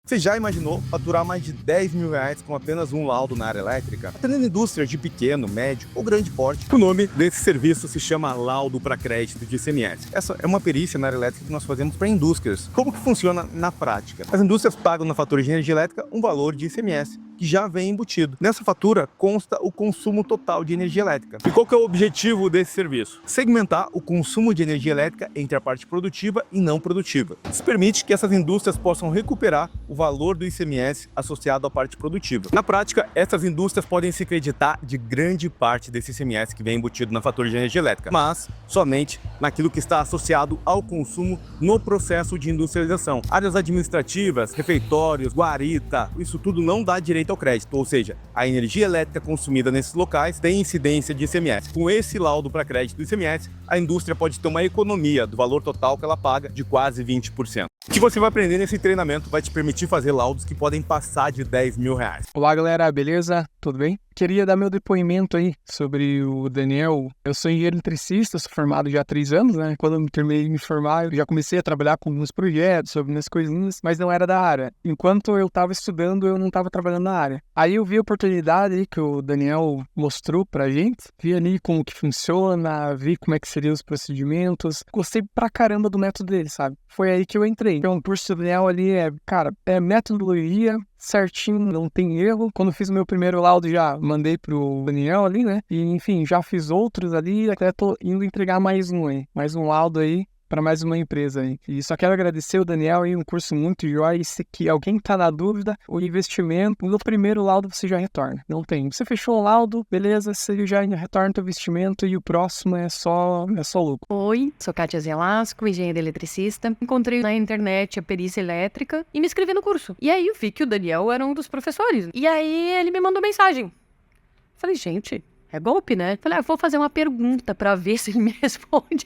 Você já imaginou faturar mais de 10 mil reais com apenas um laudo na área elétrica? Atendendo indústrias de pequeno, médio ou grande porte. O nome desse serviço se chama laudo para crédito de ICMS. Essa é uma perícia na área elétrica que nós fazemos para indústrias. Como que funciona na prática? As indústrias pagam na fatura de energia elétrica um valor de ICMS, que já vem embutido. Nessa fatura consta o consumo total de energia elétrica. E qual que é o objetivo desse serviço? Segmentar o consumo de energia elétrica entre a parte produtiva e não produtiva. Isso permite que essas indústrias possam recuperar o valor do ICMS associado à parte produtiva. Na prática, essas indústrias podem se creditar de grande parte desse ICMS que vem embutido na fatura de energia elétrica, mas somente naquilo que está associado ao consumo no processo de industrialização. Áreas administrativas, refeitórios, guarita, isso tudo não dá direito ao crédito, ou seja, a energia elétrica consumida nesses locais tem incidência de ICMS. Com esse laudo para crédito do ICMS, a indústria pode ter uma economia do valor total que ela paga de quase 20%. O que você vai aprender nesse treinamento vai te permitir fazer laudos que podem passar de 10 mil reais. Olá galera, beleza? Tudo bem? Queria dar meu depoimento aí sobre o Daniel. Eu sou engenheiro eletricista, sou formado já há 3 anos, né? Quando eu terminei de me formar, eu já comecei a trabalhar com alguns projetos, sobre umas coisinhas, mas não era da área. Enquanto eu estava estudando, eu não estava trabalhando na área. Aí eu vi a oportunidade aí que o Daniel mostrou pra gente, vi ali como que funciona, vi como é que seriam os procedimentos. Gostei pra caramba do método dele, sabe? Foi aí que eu entrei. Então o curso do Daniel ali é metodologia, certinho, não tem erro. Quando fiz o meu primeiro laudo, já mandei pro Daniel ali, né? E, enfim, já fiz outros ali, até tô indo entregar mais um aí. Mais um laudo aí para mais uma empresa aí. E só quero agradecer o Daniel aí, um curso muito jóia. E se que alguém tá na dúvida, o investimento, no primeiro laudo você já retorna. Não tem. Você fechou o laudo, beleza, você já retorna o investimento e o próximo é só lucro. Oi, sou Kátia Zelasco, engenheira eletricista. Encontrei na internet a perícia elétrica e me inscrevi no curso. E aí eu vi que o Daniel era um dos professores. E aí ele me mandou mensagem. Falei, gente, é golpe, né? Falei, vou fazer uma pergunta pra ver se ele me responde.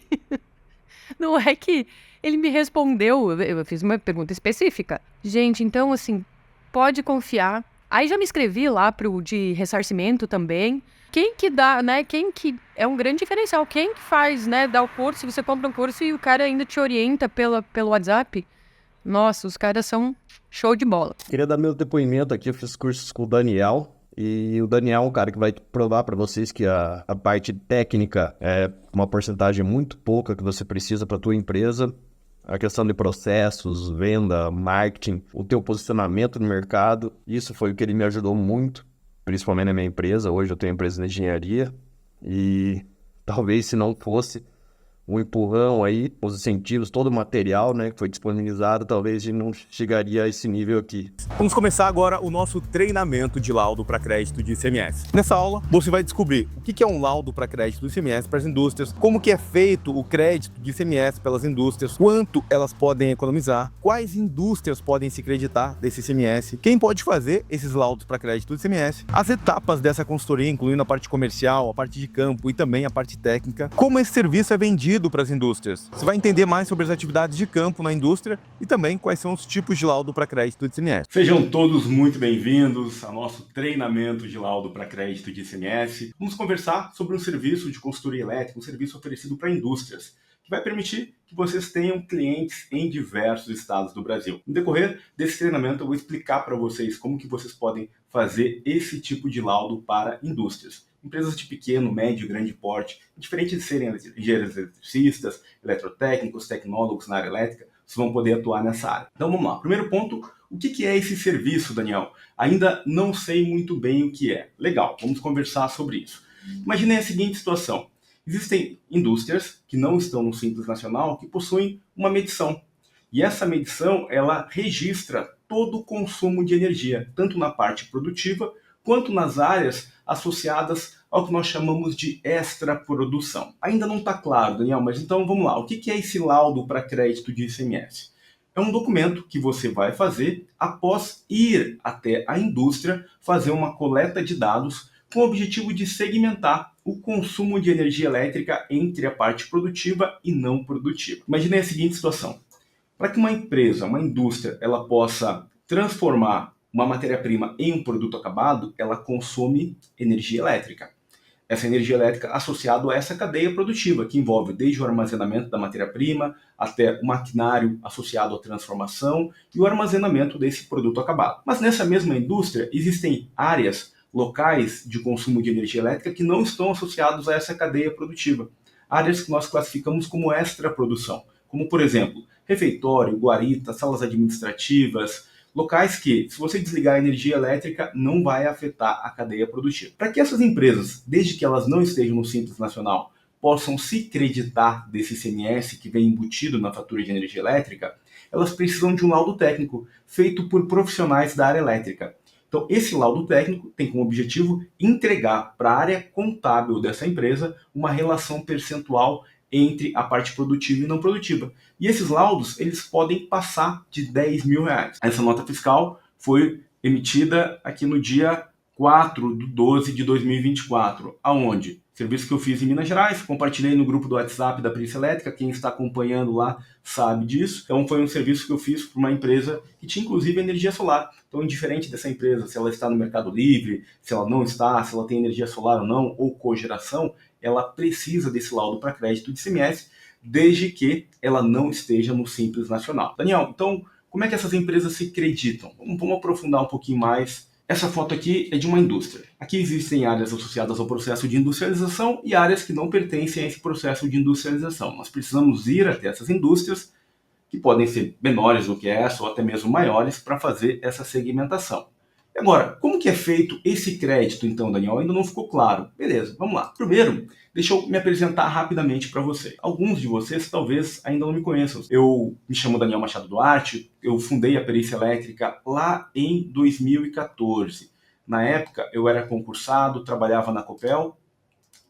Não é que ele me respondeu, eu fiz uma pergunta específica. Gente, então, assim, pode confiar. Aí já me inscrevi lá pro de ressarcimento também. Quem que dá, né? Quem que é um grande diferencial. Quem que faz, né? Dá o curso, você compra um curso e o cara ainda te orienta pelo WhatsApp. Nossa, os caras são show de bola. Queria dar meu depoimento aqui, eu fiz cursos com o Daniel. E o Daniel é um cara que vai provar para vocês que a parte técnica é uma porcentagem muito pouca que você precisa para a tua empresa. A questão de processos, venda, marketing, o teu posicionamento no mercado, isso foi o que ele me ajudou muito, principalmente na minha empresa. Hoje eu tenho empresa de engenharia e talvez se não fosse o empurrão aí, os incentivos, todo o material, né, que foi disponibilizado, talvez a gente não chegaria a esse nível aqui. Vamos começar agora o nosso treinamento de laudo para crédito de ICMS. Nessa aula, você vai descobrir o que é um laudo para crédito do ICMS para as indústrias, como que é feito o crédito de ICMS pelas indústrias, quanto elas podem economizar, quais indústrias podem se creditar desse ICMS, quem pode fazer esses laudos para crédito do ICMS, as etapas dessa consultoria, incluindo a parte comercial, a parte de campo e também a parte técnica, como esse serviço é vendido para as indústrias. Você vai entender mais sobre as atividades de campo na indústria e também quais são os tipos de laudo para crédito de ICMS. Sejam todos muito bem-vindos ao nosso treinamento de laudo para crédito de ICMS. Vamos conversar sobre um serviço de consultoria elétrica, um serviço oferecido para indústrias, que vai permitir que vocês tenham clientes em diversos estados do Brasil. No decorrer desse treinamento, eu vou explicar para vocês como que vocês podem fazer esse tipo de laudo para indústrias. Empresas de pequeno, médio e grande porte, diferente de serem engenheiros eletricistas, eletrotécnicos, tecnólogos na área elétrica, vocês vão poder atuar nessa área. Então vamos lá. Primeiro ponto, o que é esse serviço, Daniel? Ainda não sei muito bem o que é. Legal, vamos conversar sobre isso. Imaginem a seguinte situação. Existem indústrias que não estão no Simples Nacional que possuem uma medição. E essa medição, ela registra todo o consumo de energia, tanto na parte produtiva quanto nas áreas associadas ao que nós chamamos de extraprodução. Ainda não está claro, Daniel, mas então vamos lá. O que é esse laudo para crédito de ICMS? É um documento que você vai fazer após ir até a indústria fazer uma coleta de dados com o objetivo de segmentar o consumo de energia elétrica entre a parte produtiva e não produtiva. Imagine a seguinte situação. Para que uma empresa, uma indústria, ela possa transformar uma matéria-prima em um produto acabado, ela consome energia elétrica. essa energia elétrica associada a essa cadeia produtiva, que envolve desde o armazenamento da matéria-prima até o maquinário associado à transformação e o armazenamento desse produto acabado. Mas nessa mesma indústria existem áreas locais de consumo de energia elétrica que não estão associados a essa cadeia produtiva. Áreas que nós classificamos como extraprodução, como por exemplo, refeitório, guarita, salas administrativas, locais que, se você desligar a energia elétrica, não vai afetar a cadeia produtiva. Para que essas empresas, desde que elas não estejam no Simples Nacional, possam se creditar desse ICMS que vem embutido na fatura de energia elétrica, elas precisam de um laudo técnico feito por profissionais da área elétrica. Então, esse laudo técnico tem como objetivo entregar para a área contábil dessa empresa uma relação percentual entre a parte produtiva e não produtiva. E esses laudos, eles podem passar de R$10.000. Essa nota fiscal foi emitida aqui no dia 4/12/2024, aonde? Serviço que eu fiz em Minas Gerais, compartilhei no grupo do WhatsApp da Perícia Elétrica, quem está acompanhando lá sabe disso. Então foi um serviço que eu fiz para uma empresa que tinha inclusive energia solar. Então, indiferente dessa empresa, se ela está no Mercado Livre, se ela não está, se ela tem energia solar ou não, ou cogeração, ela precisa desse laudo para crédito de ICMS, desde que ela não esteja no Simples Nacional. Daniel, então, como é que essas empresas se creditam? Vamos aprofundar um pouquinho mais. Essa foto aqui é de uma indústria. Aqui existem áreas associadas ao processo de industrialização e áreas que não pertencem a esse processo de industrialização. Nós precisamos ir até essas indústrias, que podem ser menores do que essa ou até mesmo maiores, para fazer essa segmentação. E agora, como que é feito esse crédito, então, Daniel? Ainda não ficou claro. Beleza, vamos lá. Primeiro, deixa eu me apresentar rapidamente para você. Alguns de vocês talvez ainda não me conheçam. Eu me chamo Daniel Machado Duarte, eu fundei a Perícia Elétrica lá em 2014. Na época, eu era concursado, trabalhava na Copel,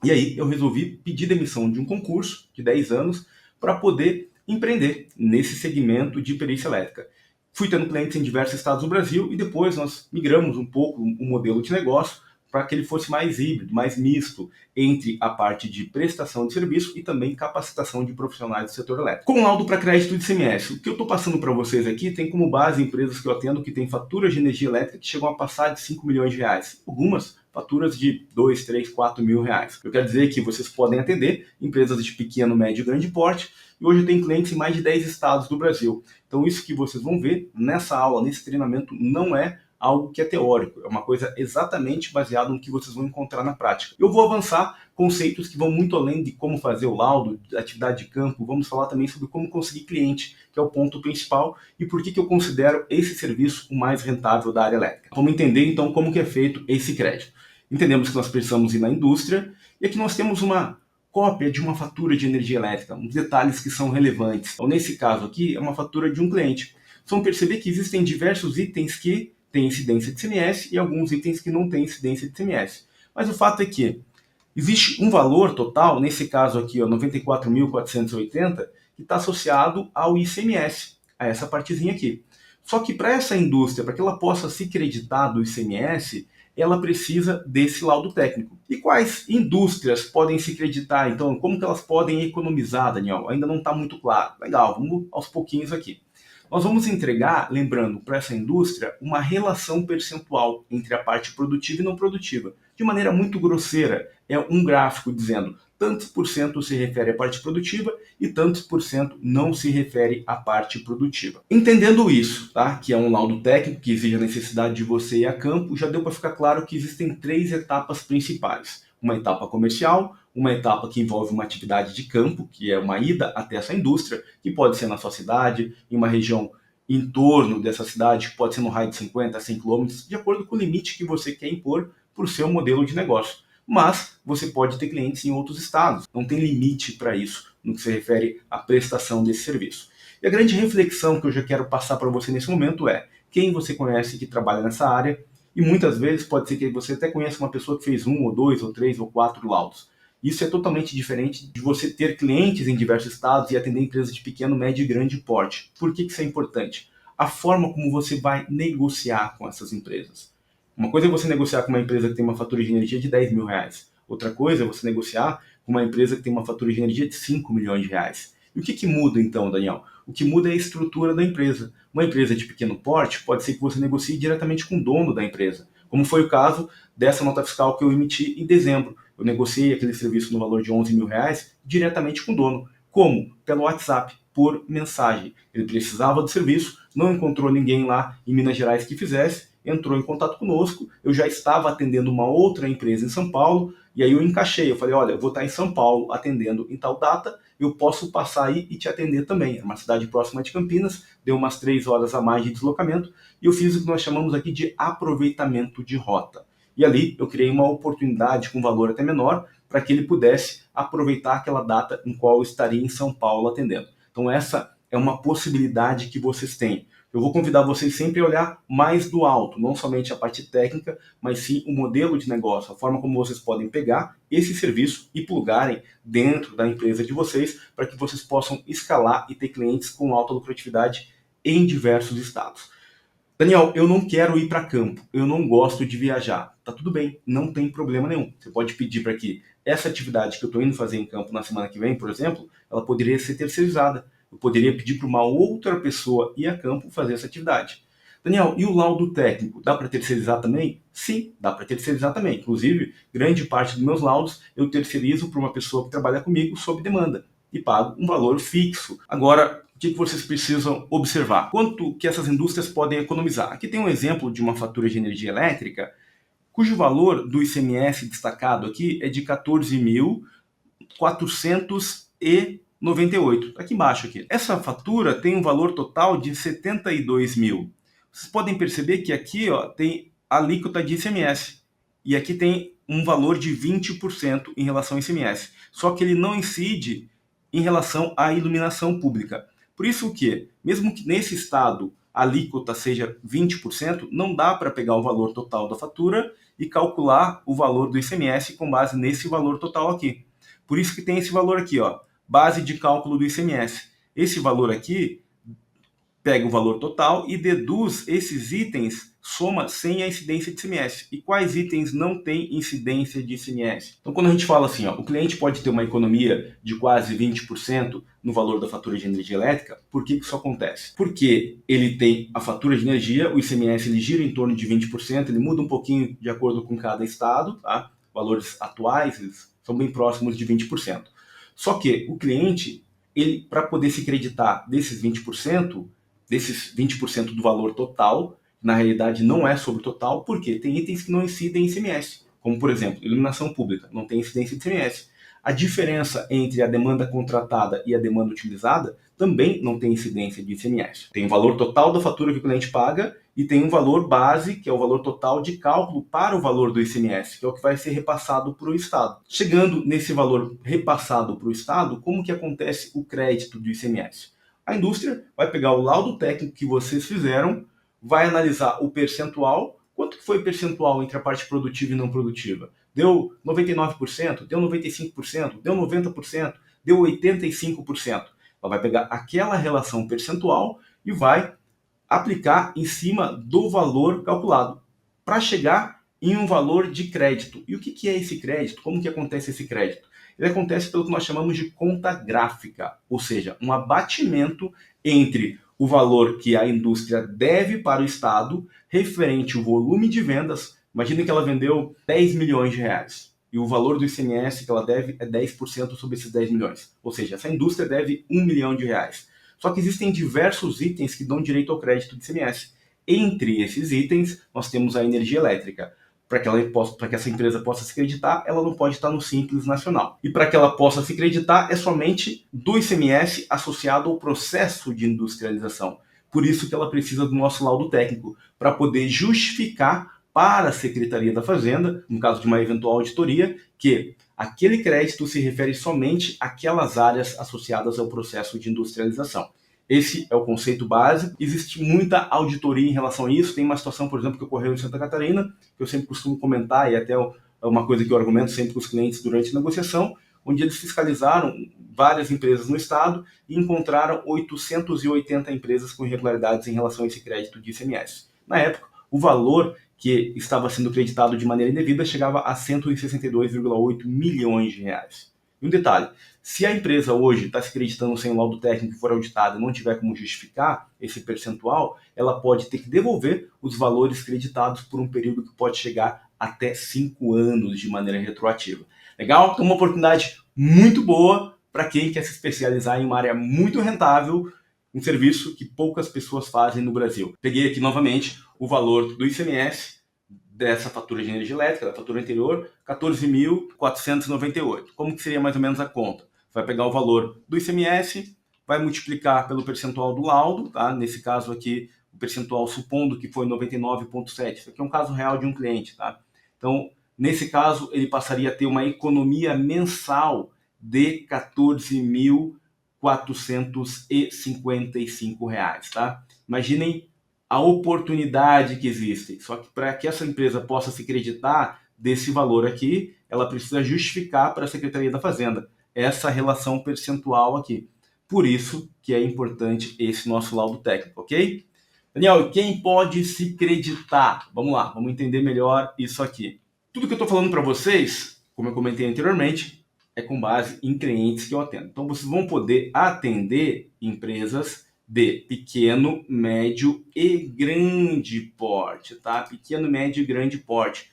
e aí eu resolvi pedir demissão de um concurso de 10 anos para poder empreender nesse segmento de perícia elétrica. Fui tendo clientes em diversos estados do Brasil e depois nós migramos um pouco o modelo de negócio para que ele fosse mais híbrido, mais misto entre a parte de prestação de serviço e também capacitação de profissionais do setor elétrico. Com laudo para crédito de ICMS, o que eu estou passando para vocês aqui tem como base empresas que eu atendo que têm faturas de energia elétrica que chegam a passar de R$5 milhões. Algumas faturas de 2, 3, 4 mil reais. Eu quero dizer que vocês podem atender empresas de pequeno, médio e grande porte, e hoje eu tenho clientes em mais de 10 estados do Brasil. Então isso que vocês vão ver nessa aula, nesse treinamento, não é algo que é teórico, é uma coisa exatamente baseada no que vocês vão encontrar na prática. Eu vou avançar conceitos que vão muito além de como fazer o laudo, atividade de campo, vamos falar também sobre como conseguir cliente, que é o ponto principal, e por que eu considero esse serviço o mais rentável da área elétrica. Vamos entender então como que é feito esse crédito. Entendemos que nós precisamos ir na indústria, e aqui nós temos uma cópia de uma fatura de energia elétrica, uns detalhes que são relevantes. Então, nesse caso aqui, é uma fatura de um cliente. Vocês vão perceber que existem diversos itens que têm incidência de ICMS e alguns itens que não têm incidência de ICMS. Mas o fato é que existe um valor total, nesse caso aqui, 94.480, que está associado ao ICMS, a essa partezinha aqui. Só que para essa indústria, para que ela possa se creditar do ICMS, ela precisa desse laudo técnico. E quais indústrias podem se creditar? Então, como que elas podem economizar, Daniel? Ainda não está muito claro. Legal, vamos aos pouquinhos aqui. Nós vamos entregar, lembrando, para essa indústria, uma relação percentual entre a parte produtiva e não produtiva. De maneira muito grosseira, é um gráfico dizendo tantos por cento se refere à parte produtiva e tantos por cento não se refere à parte produtiva. Entendendo isso, tá? Que é um laudo técnico que exige a necessidade de você ir a campo, já deu para ficar claro que existem 3 etapas principais. Uma etapa comercial, uma etapa que envolve uma atividade de campo, que é uma ida até essa indústria, que pode ser na sua cidade, em uma região em torno dessa cidade, que pode ser no raio de 50 a 100 km, de acordo com o limite que você quer impor para o seu modelo de negócio. Mas você pode ter clientes em outros estados, não tem limite para isso, no que se refere à prestação desse serviço. E a grande reflexão que eu já quero passar para você nesse momento é quem você conhece que trabalha nessa área, e muitas vezes pode ser que você até conheça uma pessoa que fez 1, ou 2, ou 3, ou 4 laudos. Isso é totalmente diferente de você ter clientes em diversos estados e atender empresas de pequeno, médio e grande porte. Por que isso é importante? A forma como você vai negociar com essas empresas. Uma coisa é você negociar com uma empresa que tem uma fatura de energia de R$10 mil. Outra coisa é você negociar com uma empresa que tem uma fatura de energia de R$5 milhões. E o que muda então, Daniel? O que muda é a estrutura da empresa. Uma empresa de pequeno porte pode ser que você negocie diretamente com o dono da empresa, como foi o caso dessa nota fiscal que eu emiti em dezembro. eu negociei aquele serviço no valor de R$ 11.000 diretamente com o dono. Como? Pelo WhatsApp, por mensagem. Ele precisava do serviço, não encontrou ninguém lá em Minas Gerais que fizesse, entrou em contato conosco, eu já estava atendendo uma outra empresa em São Paulo, e aí eu encaixei, eu falei, olha, eu vou estar em São Paulo atendendo em tal data, eu posso passar aí e te atender também. É uma cidade próxima de Campinas, deu umas 3 horas a mais de deslocamento, e eu fiz o que nós chamamos aqui de aproveitamento de rota. E ali eu criei uma oportunidade com valor até menor, para que ele pudesse aproveitar aquela data em qual eu estaria em São Paulo atendendo. Então essa é uma possibilidade que vocês têm. Eu vou convidar vocês sempre a olhar mais do alto, não somente a parte técnica, mas sim o modelo de negócio, a forma como vocês podem pegar esse serviço e plugarem dentro da empresa de vocês para que vocês possam escalar e ter clientes com alta lucratividade em diversos estados. Daniel, eu não quero ir para campo, eu não gosto de viajar. Tá tudo bem, não tem problema nenhum. Você pode pedir para que essa atividade que eu estou indo fazer em campo na semana que vem, por exemplo, ela poderia ser terceirizada. Eu poderia pedir para uma outra pessoa ir a campo fazer essa atividade. Daniel, e o laudo técnico? Dá para terceirizar também? Sim, dá para terceirizar também. Inclusive, grande parte dos meus laudos eu terceirizo para uma pessoa que trabalha comigo sob demanda e pago um valor fixo. Agora, o que vocês precisam observar? Quanto que essas indústrias podem economizar? Aqui tem um exemplo de uma fatura de energia elétrica, cujo valor do ICMS destacado aqui é de 14.498. Aqui embaixo aqui. Essa fatura tem um valor total de 72 mil. Vocês podem perceber que aqui tem a alíquota de ICMS. E aqui tem um valor de 20% em relação ao ICMS. Só que ele não incide em relação à iluminação pública. Por isso que, mesmo que nesse estado a alíquota seja 20%, não dá para pegar o valor total da fatura e calcular o valor do ICMS com base nesse valor total aqui. Por isso que tem esse valor aqui, base de cálculo do ICMS. Esse valor aqui pega o valor total e deduz esses itens, soma sem a incidência de ICMS. E quais itens não têm incidência de ICMS? Então, quando a gente fala assim, o cliente pode ter uma economia de quase 20% no valor da fatura de energia elétrica, por que isso acontece? Porque ele tem a fatura de energia, o ICMS ele gira em torno de 20%, ele muda um pouquinho de acordo com cada estado, tá? Valores atuais eles são bem próximos de 20%. Só que o cliente, ele para poder se creditar desses 20% do valor total, na realidade não é sobre o total, porque tem itens que não incidem em ICMS, como por exemplo, iluminação pública, não tem incidência de ICMS. A diferença entre a demanda contratada e a demanda utilizada também não tem incidência de ICMS. Tem o valor total da fatura que o cliente paga e tem um valor base, que é o valor total de cálculo para o valor do ICMS, que é o que vai ser repassado para o Estado. Chegando nesse valor repassado para o Estado, como que acontece o crédito do ICMS? A indústria vai pegar o laudo técnico que vocês fizeram, vai analisar o percentual, quanto que foi o percentual entre a parte produtiva e não produtiva? Deu 99%, deu 95%, deu 90%, deu 85%. Ela vai pegar aquela relação percentual e vai aplicar em cima do valor calculado, para chegar em um valor de crédito. E o que é esse crédito? Como que acontece esse crédito? Ele acontece pelo que nós chamamos de conta gráfica, ou seja, um abatimento entre o valor que a indústria deve para o Estado referente ao volume de vendas. Imagina que ela vendeu 10 milhões de reais e o valor do ICMS que ela deve é 10% sobre esses 10 milhões. Ou seja, essa indústria deve 1 milhão de reais. Só que existem diversos itens que dão direito ao crédito do ICMS. Entre esses itens, nós temos a energia elétrica. Para que essa empresa possa se creditar, ela não pode estar no Simples Nacional. E para que ela possa se creditar, é somente do ICMS associado ao processo de industrialização. Por isso que ela precisa do nosso laudo técnico, para poder justificar para a Secretaria da Fazenda, no caso de uma eventual auditoria, que aquele crédito se refere somente àquelas áreas associadas ao processo de industrialização. Esse é o conceito básico. Existe muita auditoria em relação a isso. Tem uma situação, por exemplo, que ocorreu em Santa Catarina, que eu sempre costumo comentar, e até é uma coisa que eu argumento sempre com os clientes durante a negociação, onde eles fiscalizaram várias empresas no estado e encontraram 880 empresas com irregularidades em relação a esse crédito de ICMS. Na época, o valor que estava sendo creditado de maneira indevida chegava a 162,8 milhões de reais. E um detalhe, se a empresa hoje está se creditando sem laudo técnico e for auditada e não tiver como justificar esse percentual, ela pode ter que devolver os valores creditados por um período que pode chegar até 5 anos de maneira retroativa. Legal? Então uma oportunidade muito boa para quem quer se especializar em uma área muito rentável, um serviço que poucas pessoas fazem no Brasil. Peguei aqui novamente o valor do ICMS dessa fatura de energia elétrica, da fatura anterior, 14.498. Como que seria mais ou menos a conta? Vai pegar o valor do ICMS, vai multiplicar pelo percentual do laudo, tá? Nesse caso aqui, o percentual supondo que foi 99,7. Isso aqui é um caso real de um cliente, tá? Então, nesse caso, ele passaria a ter uma economia mensal de R$ 14.455, tá? Imaginem a oportunidade que existe. Só que para que essa empresa possa se creditar desse valor aqui, ela precisa justificar para a Secretaria da Fazenda essa relação percentual aqui. Por isso que é importante esse nosso laudo técnico, ok? Daniel, quem pode se creditar? Vamos lá, vamos entender melhor isso aqui. Tudo que eu estou falando para vocês, como eu comentei anteriormente, é com base em clientes que eu atendo. Então, vocês vão poder atender empresas de pequeno, médio e grande porte, tá? Pequeno, médio e grande porte.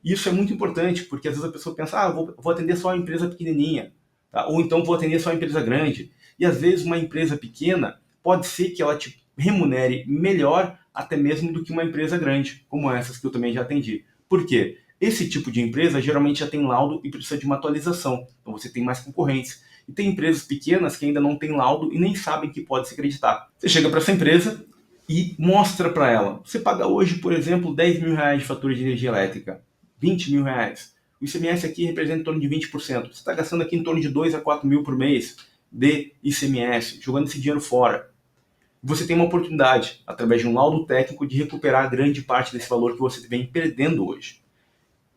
Isso é muito importante, porque às vezes a pessoa pensa, vou atender só a empresa pequenininha, tá? Ou então vou atender só a empresa grande. E às vezes uma empresa pequena pode ser que ela te remunere melhor até mesmo do que uma empresa grande, como essas que eu também já atendi. Por quê? Esse tipo de empresa geralmente já tem laudo e precisa de uma atualização, então você tem mais concorrência. E tem empresas pequenas que ainda não têm laudo e nem sabem que pode se acreditar. Você chega para essa empresa e mostra para ela. Você paga hoje, por exemplo, R$ 10.000 de fatura de energia elétrica, R$ 20.000. O ICMS aqui representa em torno de 20%. Você está gastando aqui em torno de 2 a 4 mil por mês de ICMS, jogando esse dinheiro fora. Você tem uma oportunidade, através de um laudo técnico, de recuperar grande parte desse valor que você vem perdendo hoje.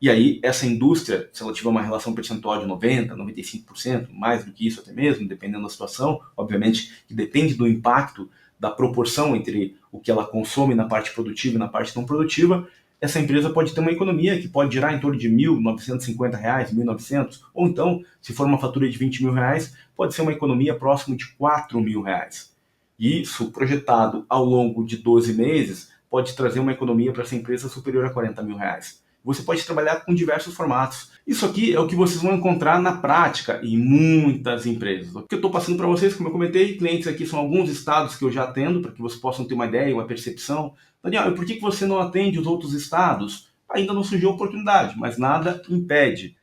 E aí, essa indústria, se ela tiver uma relação percentual de 90%, 95%, mais do que isso até mesmo, dependendo da situação, obviamente que depende do impacto, da proporção entre o que ela consome na parte produtiva e na parte não produtiva, essa empresa pode ter uma economia que pode girar em torno de R$ 1.950, R$ 1.900, ou então, se for uma fatura de R$ 20.000, pode ser uma economia próximo de R$ 4.000. E isso, projetado ao longo de 12 meses, pode trazer uma economia para essa empresa superior a R$ 40.000. Você pode trabalhar com diversos formatos. Isso aqui é o que vocês vão encontrar na prática em muitas empresas. O que eu estou passando para vocês, como eu comentei, clientes aqui são alguns estados que eu já atendo, para que vocês possam ter uma ideia, uma percepção. Daniel, e por que você não atende os outros estados? Ainda não surgiu a oportunidade, mas nada impede.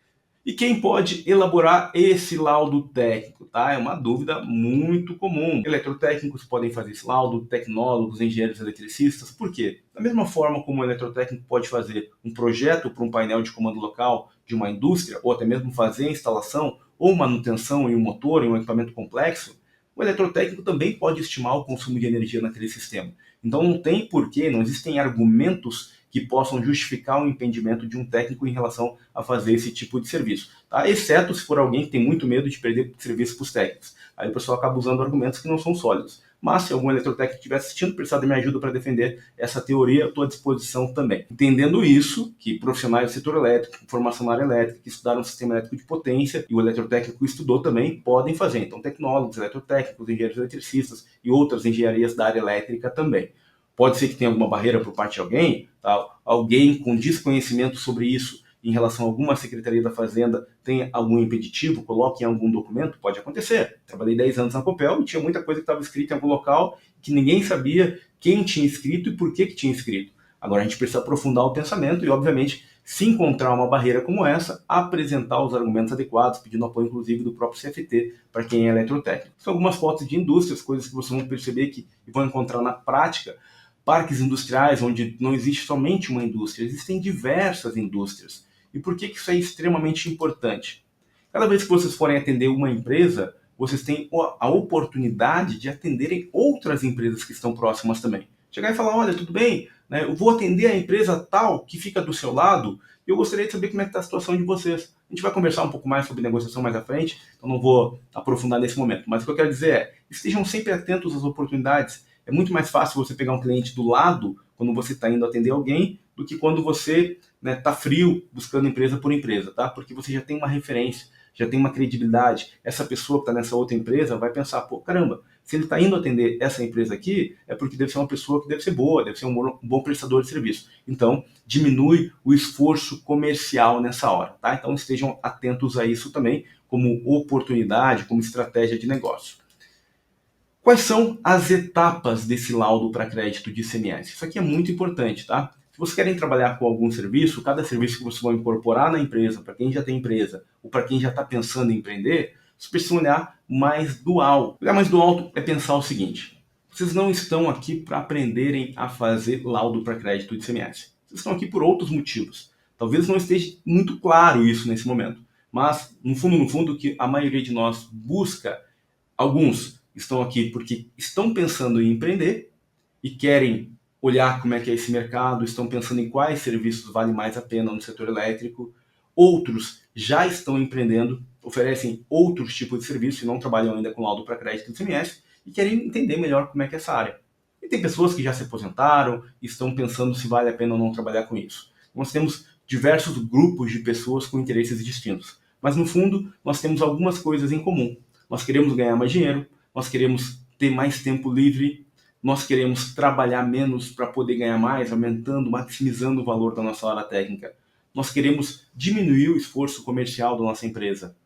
E quem pode elaborar esse laudo técnico, tá? É uma dúvida muito comum. Eletrotécnicos podem fazer esse laudo, tecnólogos, engenheiros eletricistas. Por quê? Da mesma forma como o eletrotécnico pode fazer um projeto para um painel de comando local de uma indústria, ou até mesmo fazer a instalação ou manutenção em um motor, em um equipamento complexo, o eletrotécnico também pode estimar o consumo de energia naquele sistema. Então não tem porquê, não existem argumentos que possam justificar o impedimento de um técnico em relação a fazer esse tipo de serviço, tá? Exceto se for alguém que tem muito medo de perder serviço para os técnicos. Aí o pessoal acaba usando argumentos que não são sólidos. Mas se algum eletrotécnico estiver assistindo, precisar da minha ajuda para defender essa teoria, eu estou à disposição também. Entendendo isso, que profissionais do setor elétrico, formação na área elétrica, que estudaram o sistema elétrico de potência, e o eletrotécnico estudou também, podem fazer. Então, tecnólogos, eletrotécnicos, engenheiros eletricistas e outras engenharias da área elétrica também. Pode ser que tenha alguma barreira por parte de alguém, tá? Alguém com desconhecimento sobre isso em relação a alguma Secretaria da Fazenda tenha algum impeditivo, coloque em algum documento, pode acontecer. Trabalhei 10 anos na Copel e tinha muita coisa que estava escrita em algum local que ninguém sabia quem tinha escrito e por que tinha escrito. Agora a gente precisa aprofundar o pensamento e, obviamente, se encontrar uma barreira como essa, apresentar os argumentos adequados, pedindo apoio, inclusive, do próprio CFT para quem é eletrotécnico. São algumas fotos de indústrias, coisas que vocês vão perceber que vão encontrar na prática. Parques industriais, onde não existe somente uma indústria, existem diversas indústrias. E por que isso é extremamente importante? Cada vez que vocês forem atender uma empresa, vocês têm a oportunidade de atenderem outras empresas que estão próximas também. Chegar e falar, olha, tudo bem, né, eu vou atender a empresa tal que fica do seu lado, e eu gostaria de saber como é que está a situação de vocês. A gente vai conversar um pouco mais sobre negociação mais à frente, então não vou aprofundar nesse momento. Mas o que eu quero dizer é, estejam sempre atentos às oportunidades. É muito mais fácil você pegar um cliente do lado quando você está indo atender alguém do que quando você está frio buscando empresa por empresa, tá? Porque você já tem uma referência, já tem uma credibilidade. Essa pessoa que está nessa outra empresa vai pensar, pô, caramba, Se ele está indo atender essa empresa aqui, é porque deve ser uma pessoa que deve ser boa, deve ser um bom prestador de serviço. Então, diminui o esforço comercial nessa hora, tá? Então, estejam atentos a isso também, como oportunidade, como estratégia de negócio. Quais são as etapas desse laudo para crédito de ICMS? Isso aqui é muito importante, tá? Se vocês querem trabalhar com algum serviço, cada serviço que vocês vão incorporar na empresa, para quem já tem empresa ou para quem já está pensando em empreender, vocês precisam olhar mais do alto. Olhar mais do alto é pensar o seguinte: vocês não estão aqui para aprenderem a fazer laudo para crédito de ICMS. Vocês estão aqui por outros motivos. Talvez não esteja muito claro isso nesse momento, mas no fundo, o que a maioria de nós busca, alguns estão aqui porque estão pensando em empreender e querem olhar como é que é esse mercado, estão pensando em quais serviços valem mais a pena no setor elétrico. Outros já estão empreendendo, oferecem outros tipos de serviços e não trabalham ainda com laudo para crédito do ICMS e querem entender melhor como é que é essa área. E tem pessoas que já se aposentaram e estão pensando se vale a pena ou não trabalhar com isso. Nós temos diversos grupos de pessoas com interesses distintos, mas no fundo nós temos algumas coisas em comum. Nós queremos ganhar mais dinheiro, nós queremos ter mais tempo livre, nós queremos trabalhar menos para poder ganhar mais, aumentando, maximizando o valor da nossa hora técnica. Nós queremos diminuir o esforço comercial da nossa empresa.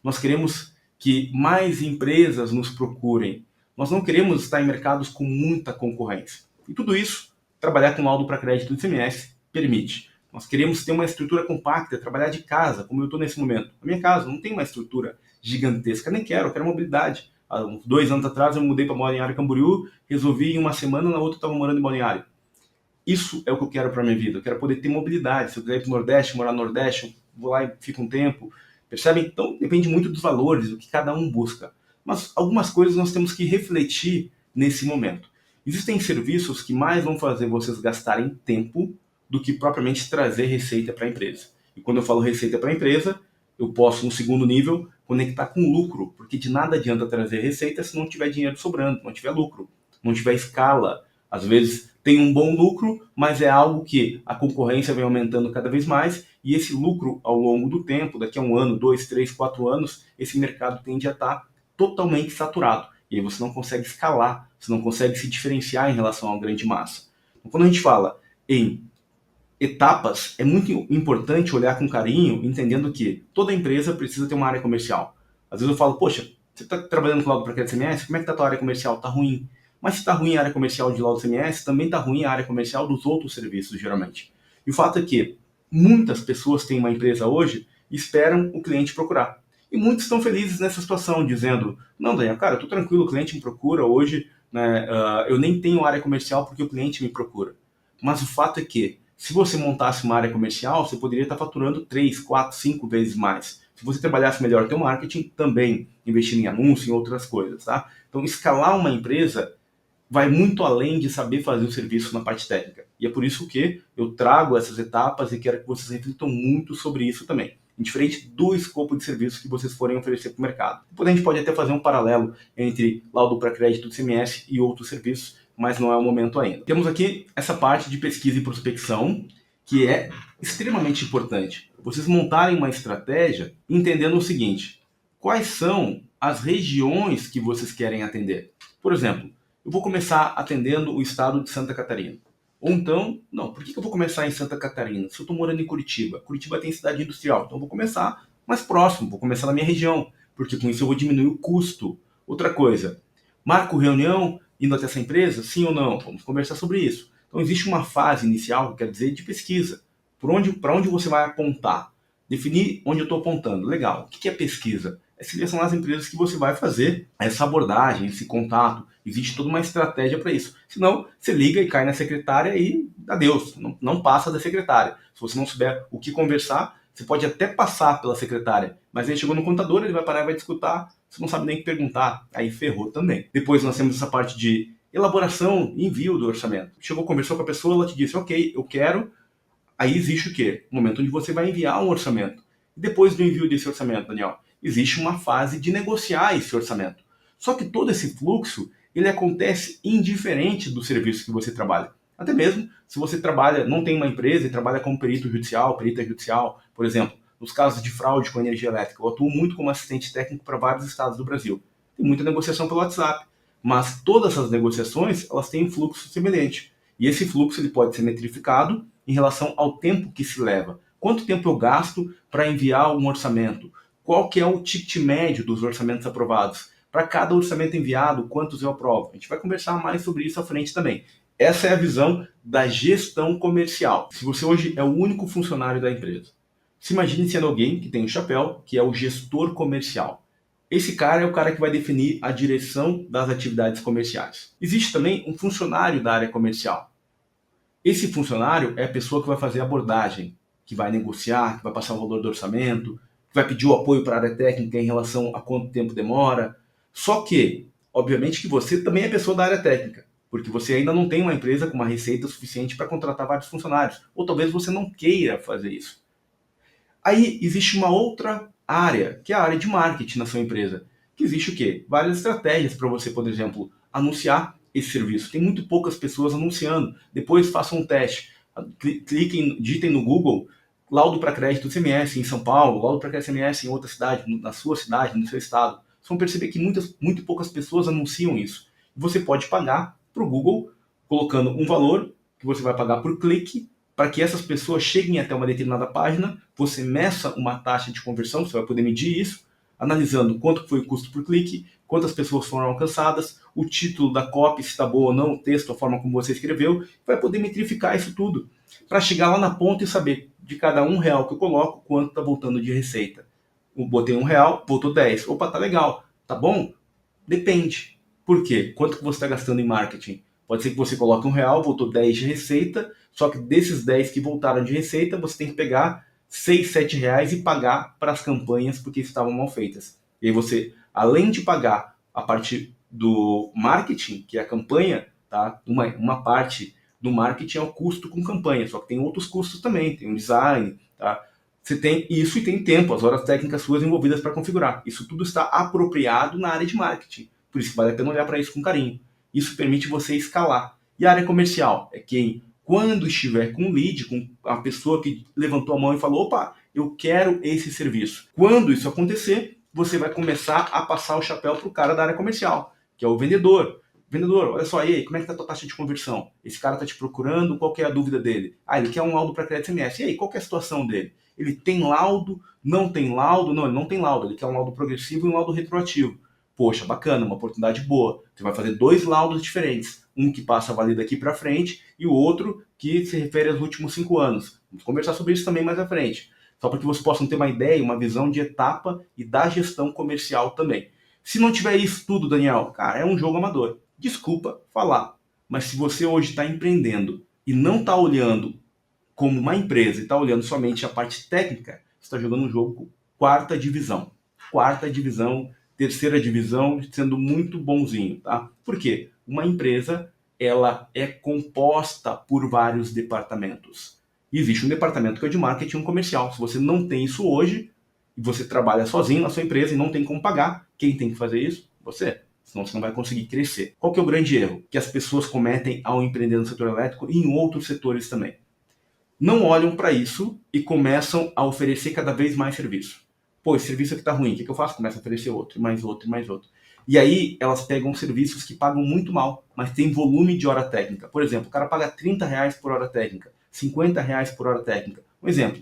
Nós queremos que mais empresas nos procurem. Nós não queremos estar em mercados com muita concorrência. E tudo isso, trabalhar com laudo para crédito do ICMS permite. Nós queremos ter uma estrutura compacta, trabalhar de casa, como eu estou nesse momento. A minha casa não tem uma estrutura gigantesca, nem quero, eu quero mobilidade. Há uns 2 anos atrás eu mudei para Balneário Camboriú, resolvi em uma semana, na outra eu estava morando em Balneário. Isso é o que eu quero para a minha vida, eu quero poder ter mobilidade. Se eu quiser ir para o Nordeste, morar no Nordeste, vou lá e fico um tempo. Percebem? Então depende muito dos valores, do que cada um busca. Mas algumas coisas nós temos que refletir nesse momento. Existem serviços que mais vão fazer vocês gastarem tempo do que propriamente trazer receita para a empresa. E quando eu falo receita para a empresa, eu posso, no segundo nível, conectar com lucro, porque de nada adianta trazer receita se não tiver dinheiro sobrando, não tiver lucro, não tiver escala. Às vezes tem um bom lucro, mas é algo que a concorrência vem aumentando cada vez mais, e esse lucro ao longo do tempo, daqui a 1 ano, 2, 3, 4 anos, esse mercado tende a estar totalmente saturado. E aí você não consegue escalar, você não consegue se diferenciar em relação à grande massa. Então, quando a gente fala em etapas, é muito importante olhar com carinho, entendendo que toda empresa precisa ter uma área comercial. Às vezes eu falo, poxa, você está trabalhando com laudo para crédito ICMS, como é que está a tua área comercial? Está ruim. Mas se está ruim a área comercial de laudo ICMS, também está ruim a área comercial dos outros serviços, geralmente. E o fato é que muitas pessoas têm uma empresa hoje e esperam o cliente procurar. E muitos estão felizes nessa situação, dizendo, não, Daniel, cara, eu estou tranquilo, o cliente me procura hoje, né, eu nem tenho área comercial porque o cliente me procura. Mas o fato é que, se você montasse uma área comercial, você poderia estar faturando 3, 4, 5 vezes mais. Se você trabalhasse melhor o teu marketing, também investindo em anúncio e outras coisas, tá? Então, escalar uma empresa vai muito além de saber fazer o serviço na parte técnica. E é por isso que eu trago essas etapas e quero que vocês reflitam muito sobre isso também, indiferente do escopo de serviço que vocês forem oferecer para o mercado. Depois a gente pode até fazer um paralelo entre laudo para crédito do ICMS e outros serviços, mas não é o momento ainda. Temos aqui essa parte de pesquisa e prospecção, que é extremamente importante. Vocês montarem uma estratégia entendendo o seguinte: quais são as regiões que vocês querem atender. Por exemplo, eu vou começar atendendo o estado de Santa Catarina. Ou então, não, por que eu vou começar em Santa Catarina? Se eu estou morando em Curitiba, Curitiba tem cidade industrial, então eu vou começar mais próximo, vou começar na minha região, porque com isso eu vou diminuir o custo. Outra coisa, marco reunião indo até essa empresa? Sim ou não? Vamos conversar sobre isso. Então existe uma fase inicial, quer dizer, de pesquisa. Para onde você vai apontar? Definir onde eu estou apontando. Legal. O que é pesquisa? É selecionar as empresas que você vai fazer essa abordagem, esse contato. Existe toda uma estratégia para isso. Senão, você liga e cai na secretária e adeus. Não passa da secretária. Se você não souber o que conversar, você pode até passar pela secretária. Mas aí chegou no contador, ele vai parar e vai discutir. Você não sabe nem o que perguntar. Aí ferrou também. Depois nós temos essa parte de elaboração e envio do orçamento. Chegou, conversou com a pessoa, ela te disse, ok, eu quero. Aí existe o quê? O momento onde você vai enviar um orçamento. E depois do envio desse orçamento, Daniel, existe uma fase de negociar esse orçamento. Só que todo esse fluxo, ele acontece indiferente do serviço que você trabalha. Até mesmo se você trabalha, não tem uma empresa e trabalha como perito judicial, perita judicial, por exemplo, nos casos de fraude com energia elétrica. Eu atuo muito como assistente técnico para vários estados do Brasil. Tem muita negociação pelo WhatsApp. mas todas as negociações elas têm um fluxo semelhante. E esse fluxo ele pode ser metrificado em relação ao tempo que se leva. Quanto tempo eu gasto para enviar um orçamento? Qual que é o ticket médio dos orçamentos aprovados? Para cada orçamento enviado, quantos eu aprovo? A gente vai conversar mais sobre isso à frente também. Essa é a visão da gestão comercial. Se você hoje é o único funcionário da empresa, se imagine sendo alguém que tem um chapéu, que é o gestor comercial. Esse cara é o cara que vai definir a direção das atividades comerciais. Existe também um funcionário da área comercial. Esse funcionário é a pessoa que vai fazer a abordagem, que vai negociar, que vai passar o valor do orçamento, que vai pedir o apoio para a área técnica em relação a quanto tempo demora. Só que, obviamente que você também é pessoa da área técnica, porque você ainda não tem uma empresa com uma receita suficiente para contratar vários funcionários, ou talvez você não queira fazer isso. Aí existe uma outra área, que é a área de marketing na sua empresa, que existe o quê? Várias estratégias para você, por exemplo, anunciar esse serviço. Tem muito poucas pessoas anunciando. Depois façam um teste. Cliquem, digitem no Google laudo para crédito do CMS em São Paulo, laudo para crédito do CMS em outra cidade, na sua cidade, no seu estado. Vocês vão perceber que muito poucas pessoas anunciam isso. Você pode pagar para o Google, colocando um valor que você vai pagar por clique, para que essas pessoas cheguem até uma determinada página, você meça uma taxa de conversão, você vai poder medir isso, analisando quanto foi o custo por clique, quantas pessoas foram alcançadas, o título da copy, se está boa ou não, o texto, a forma como você escreveu, vai poder metrificar isso tudo, para chegar lá na ponta e saber de cada R$1 que eu coloco, quanto está voltando de receita. Eu botei R$1, voltou 10. Opa, tá legal. Tá bom? Depende. Por quê? Quanto que você está gastando em marketing? Pode ser que você coloque R$1, voltou 10 de receita, só que desses 10 que voltaram de receita, você tem que pegar 6, 7 reais e pagar para as campanhas porque estavam mal feitas. E aí você, além de pagar a parte do marketing, que é a campanha, tá? Uma parte do marketing é o custo com campanha, só que tem outros custos também, tem um design, tá? Você tem isso e tem tempo, as horas técnicas suas envolvidas para configurar. Isso tudo está apropriado na área de marketing, por isso que vale a pena olhar para isso com carinho. Isso permite você escalar. E a área comercial é quem, quando estiver com o lead, com a pessoa que levantou a mão e falou, opa, eu quero esse serviço. Quando isso acontecer, você vai começar a passar o chapéu para o cara da área comercial, que é o vendedor. Vendedor, olha só, e aí, como é que tá a tua taxa de conversão? Esse cara tá te procurando, qual que é a dúvida dele? Ah, ele quer um laudo para crédito SMS. E aí, qual que é a situação dele? Ele tem laudo? Não tem laudo? Não, ele não tem laudo. Ele quer um laudo progressivo e um laudo retroativo. Poxa, bacana, uma oportunidade boa. Você vai fazer 2 laudos diferentes. Um que passa a valer daqui para frente e o outro que se refere aos últimos 5 anos. Vamos conversar sobre isso também mais à frente. Só para que vocês possam ter uma ideia, uma visão de etapa e da gestão comercial também. Se não tiver isso tudo, Daniel, cara, é um jogo amador. Desculpa falar, mas se você hoje está empreendendo e não está olhando como uma empresa e está olhando somente a parte técnica, você está jogando um jogo quarta divisão, terceira divisão, sendo muito bonzinho, tá? Por quê? Uma empresa, ela é composta por vários departamentos. Existe um departamento que é de marketing e um comercial. Se você não tem isso hoje, e você trabalha sozinho na sua empresa e não tem como pagar, quem tem que fazer isso? Você. Senão você não vai conseguir crescer. Qual que é o grande erro que as pessoas cometem ao empreender no setor elétrico e em outros setores também? Não olham para isso e começam a oferecer cada vez mais serviço. Pô, esse serviço aqui está ruim, o que eu faço? Começo a oferecer outro, mais outro, mais outro. E aí elas pegam serviços que pagam muito mal, mas tem volume de hora técnica. Por exemplo, o cara paga R$30 por hora técnica, R$50 por hora técnica. Um exemplo,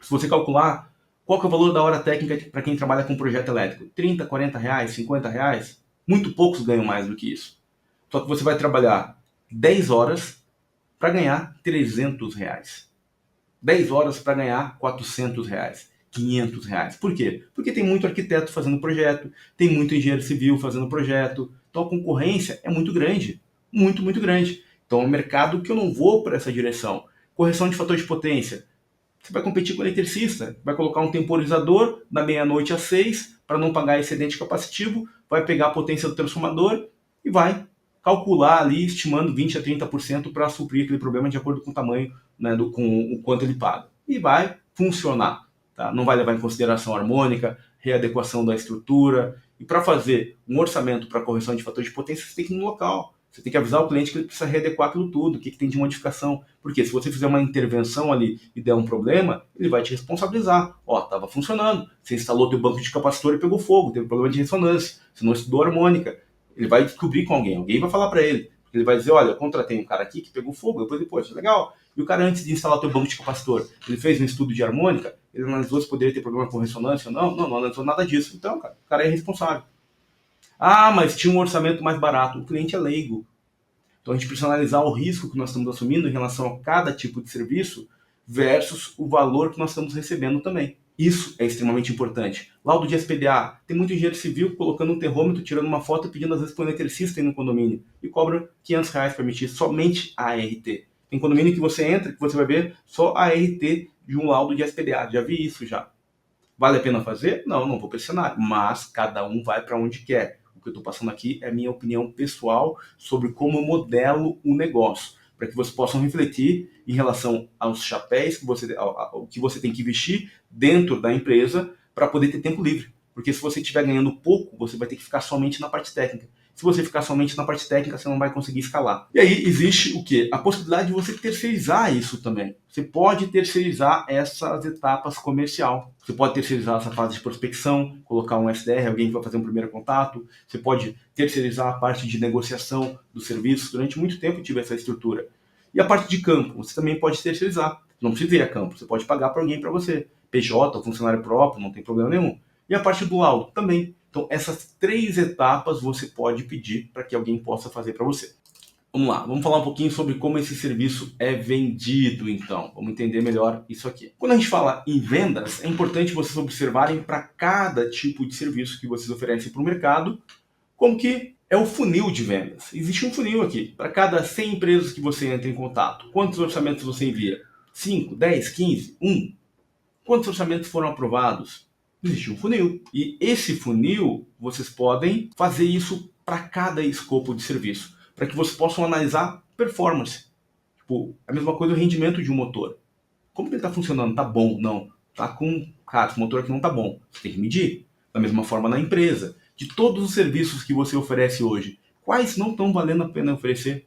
se você calcular qual que é o valor da hora técnica para quem trabalha com projeto elétrico, 30, 40 reais, 50 reais, muito poucos ganham mais do que isso. Só que você vai trabalhar 10 horas para ganhar R$300. 10 horas para ganhar R$400, R$500. Por quê? Porque tem muito arquiteto fazendo projeto, tem muito engenheiro civil fazendo projeto, então a concorrência é muito grande, muito, muito grande. Então é um mercado que eu não vou para essa direção. Correção de fator de potência. Você vai competir com o eletricista, vai colocar um temporizador da meia-noite às 6 para não pagar excedente capacitivo, vai pegar a potência do transformador e vai calcular ali, estimando 20 a 30% para suprir aquele problema de acordo com o tamanho, né, com o quanto ele paga. E vai funcionar. Tá? Não vai levar em consideração a harmônica, readequação da estrutura. E para fazer um orçamento para correção de fator de potência, você tem que ir no local. Você tem que avisar o cliente que ele precisa readequar aquilo tudo, o que tem de modificação. Porque se você fizer uma intervenção ali e der um problema, ele vai te responsabilizar. Ó, estava funcionando, você instalou teu banco de capacitor e pegou fogo, teve problema de ressonância, você não estudou harmônica. Ele vai descobrir com alguém vai falar para ele. Ele vai dizer, olha, eu contratei um cara aqui que pegou fogo, depois, poxa, legal. E o cara, antes de instalar o teu banco de capacitor, ele fez um estudo de harmônica, ele analisou se poderia ter problema com ressonância. Não analisou nada disso. Então, cara, o cara é responsável. Ah, mas tinha um orçamento mais barato. O cliente é leigo. Então a gente precisa analisar o risco que nós estamos assumindo em relação a cada tipo de serviço versus o valor que nós estamos recebendo também. Isso é extremamente importante. Laudo de SPDA. Tem muito engenheiro civil colocando um termômetro, tirando uma foto e pedindo às vezes para o eletricista ir no condomínio. E cobra R$500 para emitir somente a ART. Tem condomínio que você entra, que você vai ver só a ART de um laudo de SPDA. Já vi isso já. Vale a pena fazer? Não vou para esse cenário. Mas cada um vai para onde quer. O que eu estou passando aqui é a minha opinião pessoal sobre como eu modelo o negócio, para que vocês possam refletir em relação aos chapéus ao que você tem que vestir dentro da empresa para poder ter tempo livre. Porque se você estiver ganhando pouco, você vai ter que ficar somente na parte técnica. Se você ficar somente na parte técnica, você não vai conseguir escalar. E aí existe o quê? A possibilidade de você terceirizar isso também. Você pode terceirizar essas etapas comercial. Você pode terceirizar essa fase de prospecção, colocar um SDR, alguém que vai fazer um primeiro contato. Você pode terceirizar a parte de negociação dos serviços. Durante muito tempo eu tive essa estrutura. E a parte de campo, você também pode terceirizar. Não precisa ir a campo, você pode pagar para alguém para você. PJ, funcionário próprio, não tem problema nenhum. E a parte do laudo também. Então, essas 3 etapas você pode pedir para que alguém possa fazer para você. Vamos lá, vamos falar um pouquinho sobre como esse serviço é vendido, então. Vamos entender melhor isso aqui. Quando a gente fala em vendas, é importante vocês observarem para cada tipo de serviço que vocês oferecem para o mercado, como que é o funil de vendas. Existe um funil aqui. Para cada 100 empresas que você entra em contato, quantos orçamentos você envia? 5, 10, 15, 1? Quantos orçamentos foram aprovados? Existe um funil. E esse funil, vocês podem fazer isso para cada escopo de serviço, para que vocês possam analisar performance. Tipo, a mesma coisa o rendimento de um motor. Como que ele está funcionando? Tá bom? Não. Tá com, cara, esse motor aqui não tá bom. Você tem que medir. Da mesma forma na empresa. De todos os serviços que você oferece hoje, quais não estão valendo a pena oferecer?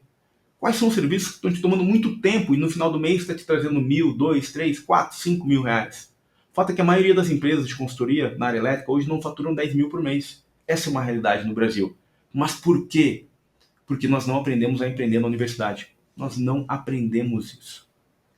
Quais são os serviços que estão te tomando muito tempo e no final do mês está te trazendo 1.000, 2, 3, 4, 5 mil reais? O fato é que a maioria das empresas de consultoria na área elétrica hoje não faturam 10 mil por mês. Essa é uma realidade no Brasil. Mas por quê? Porque nós não aprendemos a empreender na universidade. Nós não aprendemos isso.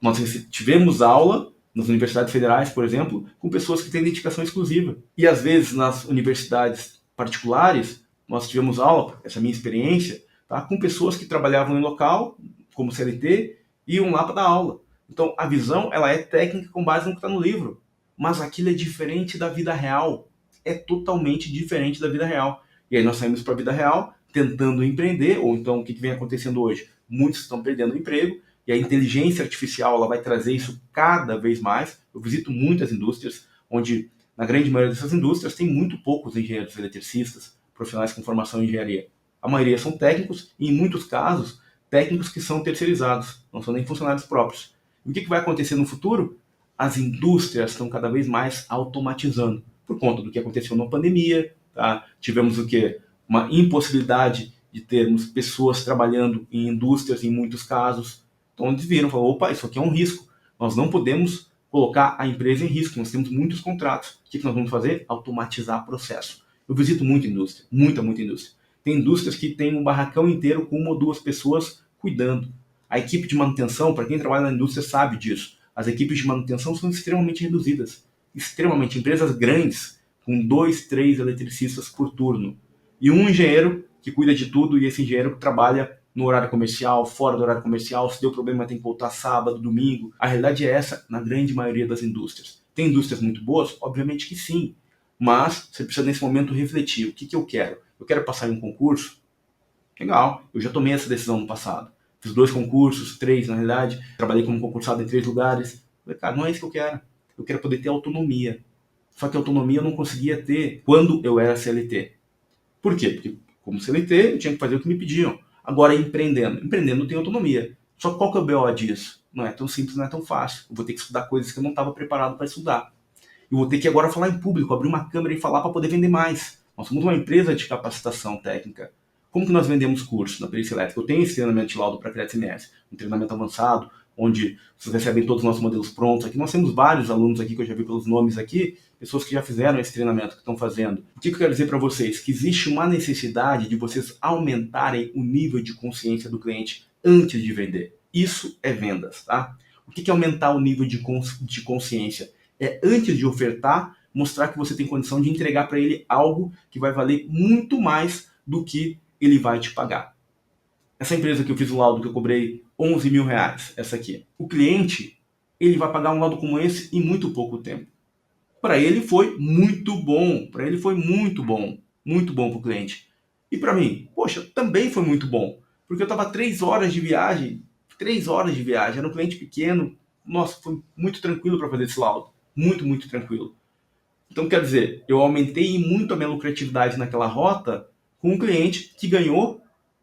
Nós tivemos aula nas universidades federais, por exemplo, com pessoas que têm dedicação exclusiva. E às vezes nas universidades particulares, nós tivemos aula, essa é a minha experiência, tá, com pessoas que trabalhavam em local, como CLT, e iam lá para dar aula. Então a visão ela é técnica com base no que está no livro. Mas aquilo é diferente da vida real. É totalmente diferente da vida real. E aí nós saímos para a vida real, tentando empreender, ou então o que vem acontecendo hoje? Muitos estão perdendo o emprego, e a inteligência artificial ela vai trazer isso cada vez mais. Eu visito muitas indústrias, onde na grande maioria dessas indústrias tem muito poucos engenheiros eletricistas, profissionais com formação em engenharia. A maioria são técnicos, e em muitos casos, técnicos que são terceirizados, não são nem funcionários próprios. E o que vai acontecer no futuro? As indústrias estão cada vez mais automatizando, por conta do que aconteceu na pandemia, tá? Tivemos o quê? Uma impossibilidade de termos pessoas trabalhando em indústrias em muitos casos. Então eles viram, falaram, opa, isso aqui é um risco. Nós não podemos colocar a empresa em risco, nós temos muitos contratos. O que nós vamos fazer? Automatizar o processo. Eu visito muita indústria, muita indústria. Tem indústrias que tem um barracão inteiro com 1 ou 2 pessoas cuidando. A equipe de manutenção, para quem trabalha na indústria sabe disso. As equipes de manutenção são extremamente reduzidas. Extremamente. Empresas grandes, com 2, 3 eletricistas por turno. E um engenheiro que cuida de tudo, e esse engenheiro que trabalha no horário comercial, fora do horário comercial, se deu problema tem que voltar sábado, domingo. A realidade é essa na grande maioria das indústrias. Tem indústrias muito boas? Obviamente que sim. Mas você precisa nesse momento refletir. O que eu quero? Eu quero passar em um concurso? Legal, eu já tomei essa decisão no passado. Fiz 2 concursos, 3 na realidade, trabalhei como concursado em 3 lugares. Falei, cara, não é isso que eu quero. Eu quero poder ter autonomia. Só que autonomia eu não conseguia ter quando eu era CLT. Por quê? Porque como CLT eu tinha que fazer o que me pediam. Agora empreendendo eu tenho autonomia. Só que qual que é o BO disso? Não é tão simples, não é tão fácil. Eu vou ter que estudar coisas que eu não estava preparado para estudar. Eu vou ter que agora falar em público, abrir uma câmera e falar para poder vender mais. Nós somos uma empresa de capacitação técnica. Como que nós vendemos cursos na perícia elétrica? Eu tenho esse treinamento de laudo para crédito CMS, um treinamento avançado, onde vocês recebem todos os nossos modelos prontos aqui. Nós temos vários alunos aqui, que eu já vi pelos nomes aqui, pessoas que já fizeram esse treinamento, que estão fazendo. O que eu quero dizer para vocês? Que existe uma necessidade de vocês aumentarem o nível de consciência do cliente antes de vender. Isso é vendas, tá? O que é aumentar o nível de consciência? É, antes de ofertar, mostrar que você tem condição de entregar para ele algo que vai valer muito mais do que ele vai te pagar. Essa empresa que eu fiz o laudo, que eu cobrei R$11.000, essa aqui. O cliente, ele vai pagar um laudo como esse em muito pouco tempo. Para ele foi muito bom, muito bom para o cliente. E para mim, poxa, também foi muito bom, porque eu estava 3 horas de viagem, era um cliente pequeno, nossa, foi muito tranquilo para fazer esse laudo, muito tranquilo. Então, quer dizer, eu aumentei muito a minha lucratividade naquela rota com um cliente que ganhou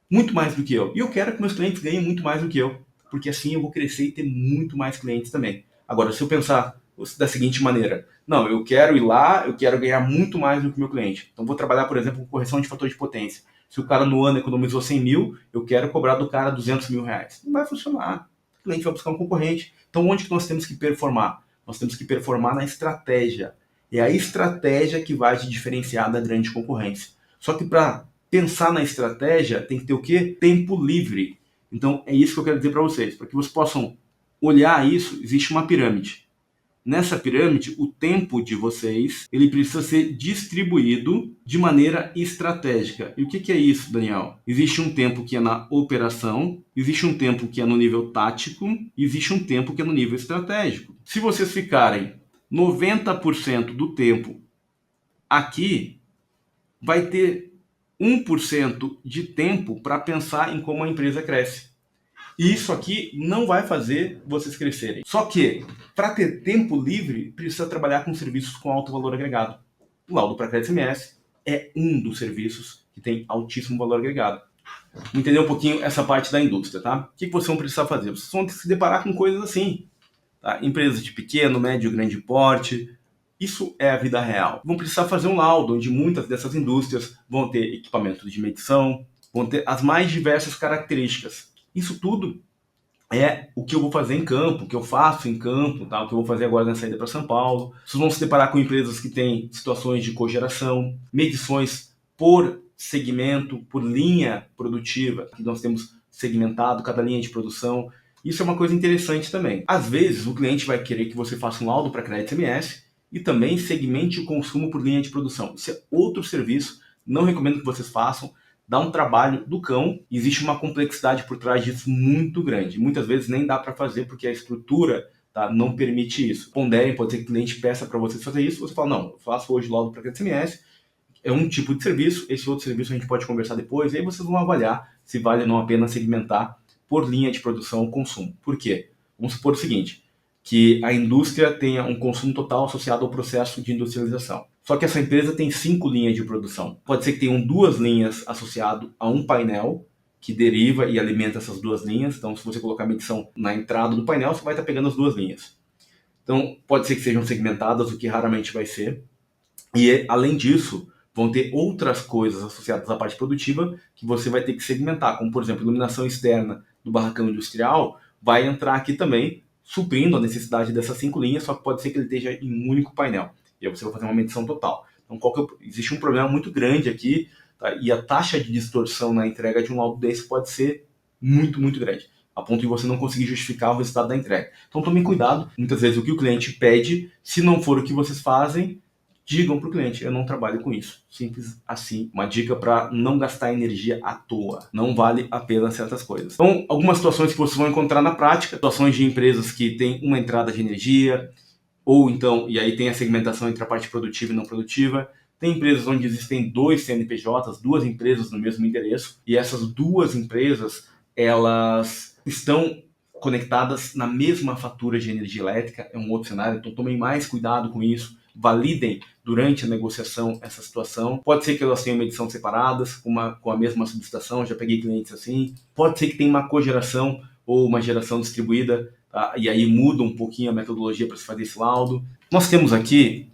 muito mais do que eu. E eu quero que meus clientes ganhem muito mais do que eu, porque assim eu vou crescer e ter muito mais clientes também. Agora, se eu pensar da seguinte maneira, não, eu quero ir lá, eu quero ganhar muito mais do que o meu cliente. Então, vou trabalhar, por exemplo, com correção de fator de potência. Se o cara no ano economizou 100 mil, eu quero cobrar do cara R$200.000. Não vai funcionar. O cliente vai buscar um concorrente. Então, onde que nós temos que performar? Nós temos que performar na estratégia. É a estratégia que vai te diferenciar da grande concorrência. Só que para pensar na estratégia, tem que ter o quê? Tempo livre. Então, é isso que eu quero dizer para vocês. Para que vocês possam olhar isso, existe uma pirâmide. Nessa pirâmide, o tempo de vocês, ele precisa ser distribuído de maneira estratégica. E o que é isso, Daniel? Existe um tempo que é na operação, existe um tempo que é no nível tático, existe um tempo que é no nível estratégico. Se vocês ficarem 90% do tempo aqui, vai ter 1% de tempo para pensar em como a empresa cresce. E isso aqui não vai fazer vocês crescerem. Só que, para ter tempo livre, precisa trabalhar com serviços com alto valor agregado. O laudo para crédito SMS é um dos serviços que tem altíssimo valor agregado. Entender um pouquinho essa parte da indústria, tá? O que vocês vão precisar fazer? Vocês vão se deparar com coisas assim, tá? Empresas de pequeno, médio, grande porte. Isso é a vida real. Vão precisar fazer um laudo, onde muitas dessas indústrias vão ter equipamentos de medição, vão ter as mais diversas características. Isso tudo é o que eu vou fazer em campo, o que eu faço em campo, tá? O que eu vou fazer agora na saída para São Paulo. Vocês vão se deparar com empresas que têm situações de cogeração, medições por segmento, por linha produtiva, que nós temos segmentado cada linha de produção. Isso é uma coisa interessante também. Às vezes, o cliente vai querer que você faça um laudo para crédito SMS e também segmente o consumo por linha de produção. Isso é outro serviço, não recomendo que vocês façam. Dá um trabalho do cão, existe uma complexidade por trás disso muito grande. Muitas vezes nem dá para fazer porque a estrutura, tá, não permite isso. Ponderem, pode ser que o cliente peça para vocês fazer isso, você fala, não, eu faço hoje logo para crédito SMS, é um tipo de serviço, esse outro serviço a gente pode conversar depois, e aí vocês vão avaliar se vale ou não a pena segmentar por linha de produção ou consumo. Por quê? Vamos supor o seguinte, que a indústria tenha um consumo total associado ao processo de industrialização. Só que essa empresa tem 5 linhas de produção. Pode ser que tenham 2 linhas associado a um painel que deriva e alimenta essas 2 linhas. Então, se você colocar a medição na entrada do painel, você vai estar pegando as 2 linhas. Então, pode ser que sejam segmentadas, o que raramente vai ser. E, além disso, vão ter outras coisas associadas à parte produtiva que você vai ter que segmentar, como, por exemplo, iluminação externa do barracão industrial vai entrar aqui também, suprindo a necessidade dessas 5 linhas, só que pode ser que ele esteja em um único painel. E aí você vai fazer uma medição total. Então, existe um problema muito grande aqui, tá? E a taxa de distorção na entrega de um laudo desse pode ser muito grande, a ponto de você não conseguir justificar o resultado da entrega. Então, tomem cuidado. Muitas vezes o que o cliente pede, se não for o que vocês fazem, digam para o cliente, eu não trabalho com isso. Simples assim. Uma dica para não gastar energia à toa. Não vale a pena certas coisas. Então, algumas situações que vocês vão encontrar na prática, situações de empresas que têm uma entrada de energia, ou então, e aí tem a segmentação entre a parte produtiva e não produtiva. Tem empresas onde existem 2 CNPJs, 2 empresas no mesmo endereço, e essas 2 empresas, elas estão conectadas na mesma fatura de energia elétrica, é um outro cenário, então tomem mais cuidado com isso, validem durante a negociação essa situação. Pode ser que elas tenham medição separadas, com a mesma subestação, já peguei clientes assim. Pode ser que tenha uma cogeração ou uma geração distribuída, tá? E aí muda um pouquinho a metodologia para se fazer esse laudo. Nós temos aqui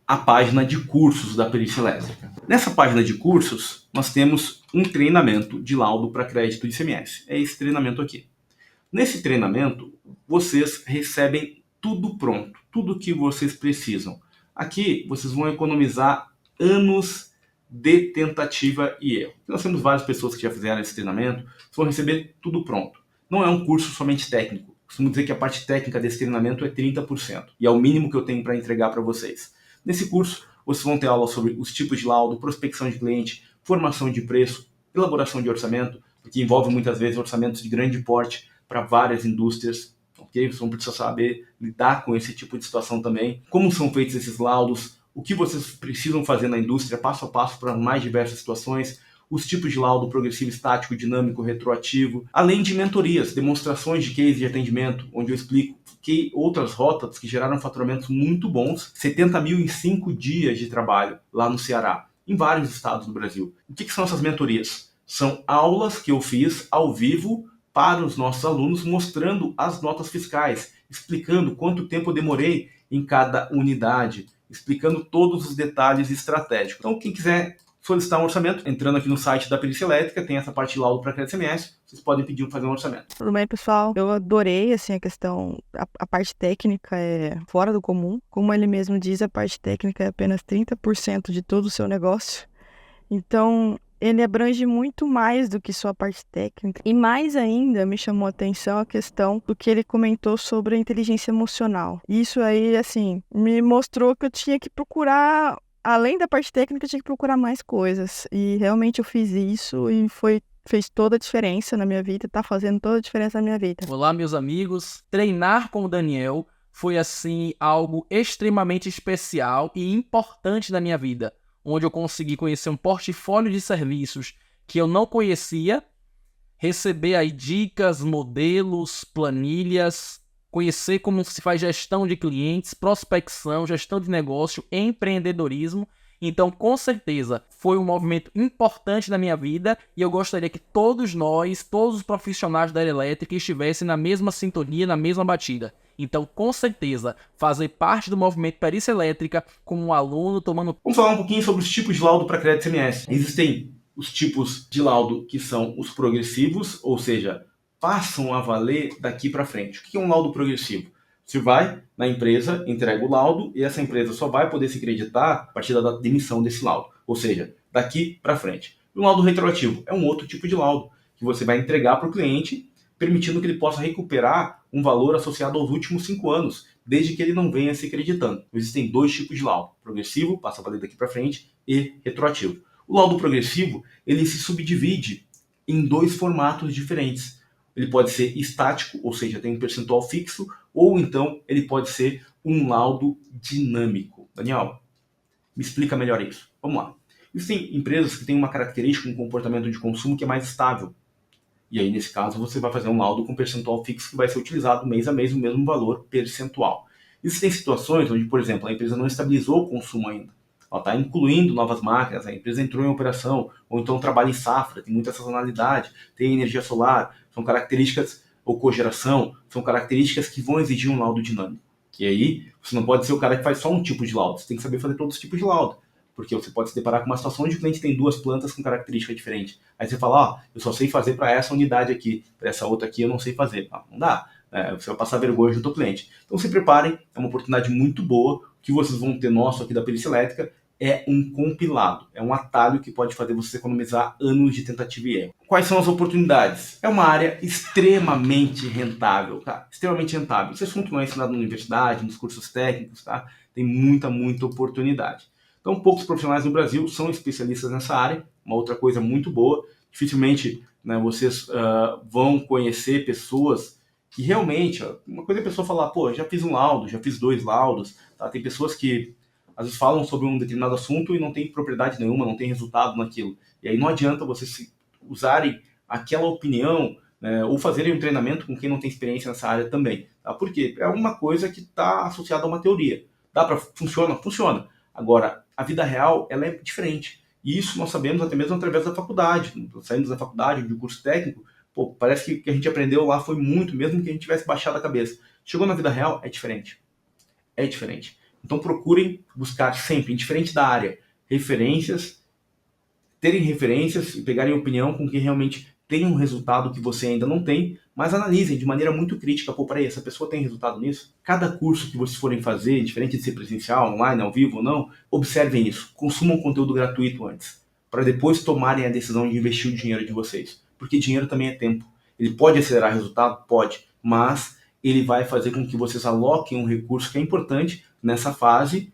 a página de cursos da perícia elétrica. Nessa página de cursos, nós temos um treinamento de laudo para crédito de ICMS. É esse treinamento aqui. Nesse treinamento, vocês recebem tudo pronto, tudo que vocês precisam. Aqui, vocês vão economizar anos de tentativa e erro. Nós temos várias pessoas que já fizeram esse treinamento, vão receber tudo pronto. Não é um curso somente técnico. Costumo dizer que a parte técnica desse treinamento é 30%, e é o mínimo que eu tenho para entregar para vocês. Nesse curso, vocês vão ter aula sobre os tipos de laudo, prospecção de cliente, formação de preço, elaboração de orçamento, porque envolve muitas vezes orçamentos de grande porte para várias indústrias, ok? Vocês vão precisar saber lidar com esse tipo de situação também. Como são feitos esses laudos, o que vocês precisam fazer na indústria, passo a passo para mais diversas situações, os tipos de laudo progressivo, estático, dinâmico, retroativo, além de mentorias, demonstrações de case de atendimento, onde eu explico que outras rotas que geraram faturamentos muito bons, 70 mil em 5 dias de trabalho lá no Ceará, em vários estados do Brasil. O que são essas mentorias? São aulas que eu fiz ao vivo para os nossos alunos, mostrando as notas fiscais, explicando quanto tempo eu demorei em cada unidade, explicando todos os detalhes estratégicos. Então, quem quiser solicitar um orçamento, entrando aqui no site da Perícia Elétrica, tem essa parte de laudo para crédito SMS, vocês podem pedir para fazer um orçamento. Tudo bem, pessoal? Eu adorei, assim, a questão, a parte técnica é fora do comum. Como ele mesmo diz, a parte técnica é apenas 30% de todo o seu negócio. Então, ele abrange muito mais do que só a parte técnica. E mais ainda, me chamou a atenção a questão do que ele comentou sobre a inteligência emocional. Isso aí, assim, me mostrou que eu tinha que procurar, além da parte técnica, eu tinha que procurar mais coisas. E realmente eu fiz isso e fez toda a diferença na minha vida, tá fazendo toda a diferença na minha vida. Olá, meus amigos. Treinar com o Daniel foi, assim, algo extremamente especial e importante na minha vida, onde eu consegui conhecer um portfólio de serviços que eu não conhecia, receber aí dicas, modelos, planilhas, conhecer como se faz gestão de clientes, prospecção, gestão de negócio, empreendedorismo. Então, com certeza, foi um movimento importante na minha vida e eu gostaria que todos nós, todos os profissionais da área elétrica estivessem na mesma sintonia, na mesma batida. Então, com certeza, fazer parte do movimento Perícia Elétrica como um aluno tomando... Vamos falar um pouquinho sobre os tipos de laudo para crédito SMS. Existem os tipos de laudo que são os progressivos, ou seja, passam a valer daqui para frente. O que é um laudo progressivo? Você vai na empresa, entrega o laudo e essa empresa só vai poder se creditar a partir da data de emissão desse laudo, ou seja, daqui para frente. E o laudo retroativo é um outro tipo de laudo que você vai entregar para o cliente, permitindo que ele possa recuperar um valor associado aos últimos 5 anos, desde que ele não venha se creditando. Existem 2 tipos de laudo: progressivo, passa a valer daqui para frente, e retroativo. O laudo progressivo, ele se subdivide em 2 formatos diferentes. Ele pode ser estático, ou seja, tem um percentual fixo, ou então ele pode ser um laudo dinâmico. Daniel, me explica melhor isso. Vamos lá. Existem empresas que têm uma característica, um comportamento de consumo que é mais estável. E aí, nesse caso, você vai fazer um laudo com percentual fixo que vai ser utilizado mês a mês o mesmo valor percentual. Existem situações onde, por exemplo, a empresa não estabilizou o consumo ainda. Ela está incluindo novas máquinas, a empresa entrou em operação, ou então trabalha em safra, tem muita sazonalidade, tem energia solar, são características, ou cogeração, são características que vão exigir um laudo dinâmico. E aí, você não pode ser o cara que faz só um tipo de laudo, você tem que saber fazer todos os tipos de laudo. Porque você pode se deparar com uma situação onde o cliente tem 2 plantas com característica diferente. Aí você fala, eu só sei fazer para essa unidade aqui, para essa outra aqui eu não sei fazer. Não dá, você vai passar vergonha junto ao cliente. Então se preparem, é uma oportunidade muito boa. O que vocês vão ter nosso aqui da Perícia Elétrica é um compilado, é um atalho que pode fazer você economizar anos de tentativa e erro. Quais são as oportunidades? É uma área extremamente rentável, tá? Extremamente rentável. Esse assunto não é ensinado na universidade, nos cursos técnicos, tá? Tem muita oportunidade. Então, poucos profissionais no Brasil são especialistas nessa área. Uma outra coisa muito boa, dificilmente, né, vocês vão conhecer pessoas que realmente... Uma coisa é a pessoa falar, pô, já fiz um laudo, já fiz 2 laudos. Tá? Tem pessoas que às vezes falam sobre um determinado assunto e não tem propriedade nenhuma, não tem resultado naquilo. E aí não adianta vocês usarem aquela opinião, né, ou fazerem um treinamento com quem não tem experiência nessa área também. Tá? Por quê? É uma coisa que está associada a uma teoria. Dá para... Funciona? Funciona. Agora, a vida real, ela é diferente. E isso nós sabemos até mesmo através da faculdade. Saímos da faculdade, de um curso técnico, pô, parece que o que a gente aprendeu lá foi muito, mesmo que a gente tivesse baixado a cabeça. Chegou na vida real, é diferente. É diferente. Então procurem buscar sempre, indiferente da área, referências, terem referências e pegarem opinião com quem realmente tem um resultado que você ainda não tem, mas analisem de maneira muito crítica. Pô, peraí, essa pessoa tem resultado nisso? Cada curso que vocês forem fazer, diferente de ser presencial, online, ao vivo ou não, observem isso. Consumam conteúdo gratuito antes, para depois tomarem a decisão de investir o dinheiro de vocês. Porque dinheiro também é tempo. Ele pode acelerar resultado? Pode, mas ele vai fazer com que vocês aloquem um recurso que é importante nessa fase,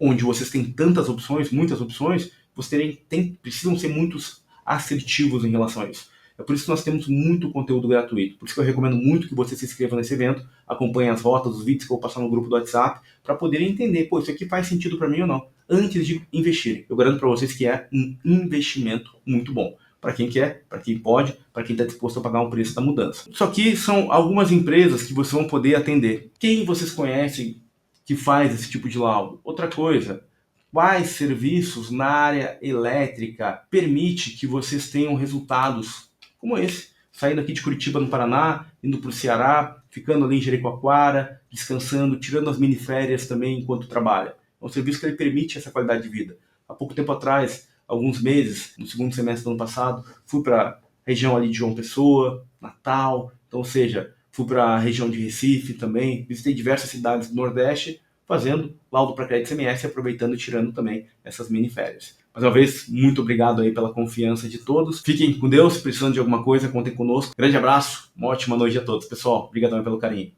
onde vocês têm tantas opções, muitas opções, vocês precisam ser muito assertivos em relação a isso. É por isso que nós temos muito conteúdo gratuito. Por isso que eu recomendo muito que você se inscreva nesse evento, acompanhe as rotas, os vídeos que eu vou passar no grupo do WhatsApp, para poder entender, pô, isso aqui faz sentido para mim ou não, antes de investirem. Eu garanto para vocês que é um investimento muito bom. Para quem quer, para quem pode, para quem está disposto a pagar um preço da mudança. Isso aqui são algumas empresas que vocês vão poder atender. Quem vocês conhecem que faz esse tipo de laudo? Outra coisa, quais serviços na área elétrica permite que vocês tenham resultados como esse? Saindo aqui de Curitiba, no Paraná, indo para o Ceará, ficando ali em Jericoacoara, descansando, tirando as miniférias também enquanto trabalha. É um serviço que ele permite essa qualidade de vida. Há pouco tempo atrás, alguns meses, no segundo semestre do ano passado, fui para a região ali de João Pessoa, Natal, então, ou seja, fui para a região de Recife também, visitei diversas cidades do Nordeste, fazendo laudo para crédito CMS, aproveitando e tirando também essas miniférias. Mais uma vez, muito obrigado aí pela confiança de todos. Fiquem com Deus, precisando de alguma coisa, contem conosco. Grande abraço, uma ótima noite a todos. Pessoal, obrigadão pelo carinho.